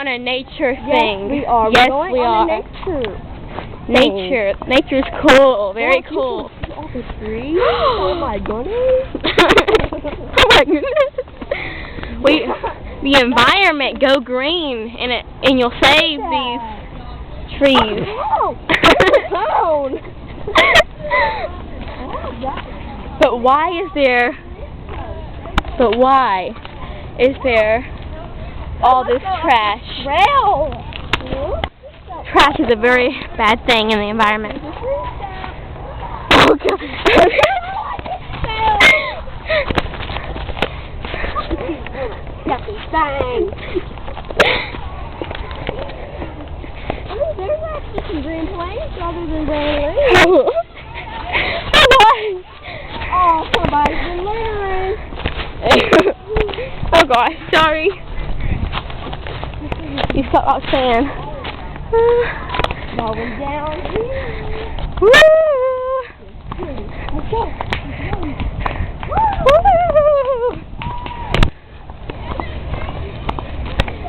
On a nature Yes, thing. we are. Yes, We're going we on are. a nature. Nature's cool. Very cool. See all the trees. Oh my goodness. Oh my goodness. The environment go green, and you'll save these trees. Oh, But why is there all this trash? Trash is a very bad thing in the environment. Oh God. Bang. There's actually some green plants rather than green leaves. Oh gosh. Oh, somebody's been littering. Oh gosh, sorry. You stop Roxanne. Going down here. Woo! Let's go. Woo!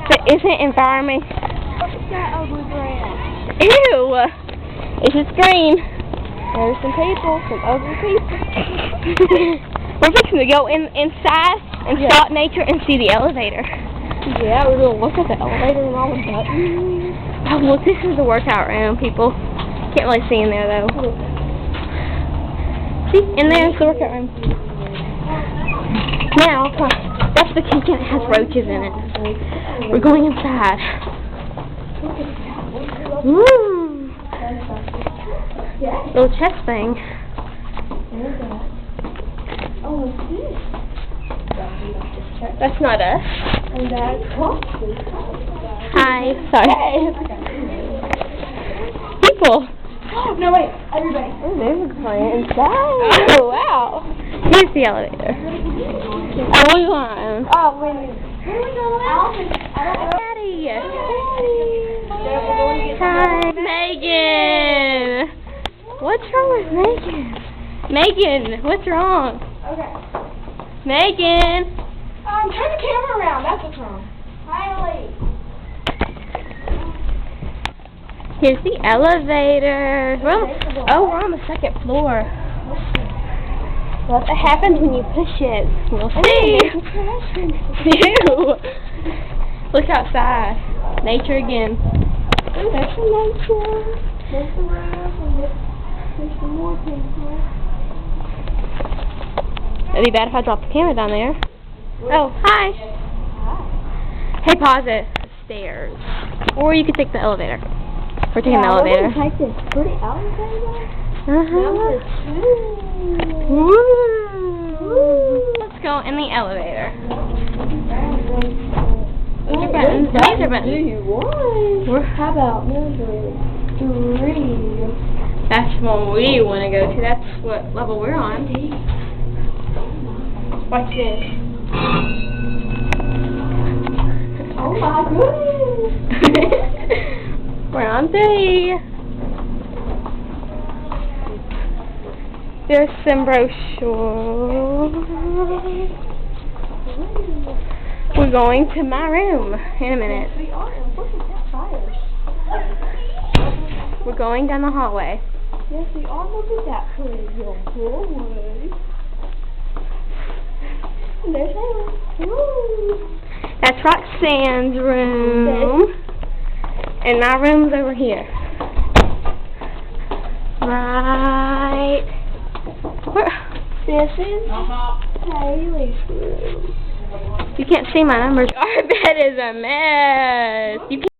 That isn't environment. What's that ugly grass? Ew! It's just green. There's some people, some ugly people. We're fixing to go inside and stop nature and see the elevator. Yeah, we're going to look at the elevator and all the buttons. Oh, well, this is the workout room, people. Can't really see in there, though. See, in there is the workout room. Now, that's the kitchen. It has roaches in it. We're going inside. Woo! Little chest thing. That's not us. Hi. Sorry. People. No, wait. Everybody. Oh, there's a plant inside. Oh, wow. Here's the elevator. Oh, we're going. Oh, wait a minute. Where are we going? Daddy. Hi. Megan. What's wrong with Megan? Megan, what's wrong? Okay. Megan. Turn the camera around. That's what's wrong. Finally. Here's the elevator. We're on the second floor. What happens when you push it? We'll see. Ew. Look outside. Nature again. Ooh, there's some nature. There's some rocks and there's some more people. It'd be bad if I dropped the camera down there. Oh, hi. Hey, pause it. Stairs. Or you could take the elevator. We're taking the elevator. We're going to take this pretty elevator. Number 2. Woo. Let's go in the elevator. Those are buttons. These are buttons. Do you want? How about number 3? That's one we want to go to. That's what level we're on. Watch this. Oh my goodness. We're on 3. There's some brochures. We're going to my room in a minute. We are. Look at that fire. We're going down the hallway. Yes, we are. Look at that pretty little hallway. And there's Hannah. Woo! That's Roxanne's room. And my room's over here. Right. This is Haley's room. You can't see my numbers. Our bed is a mess. You can't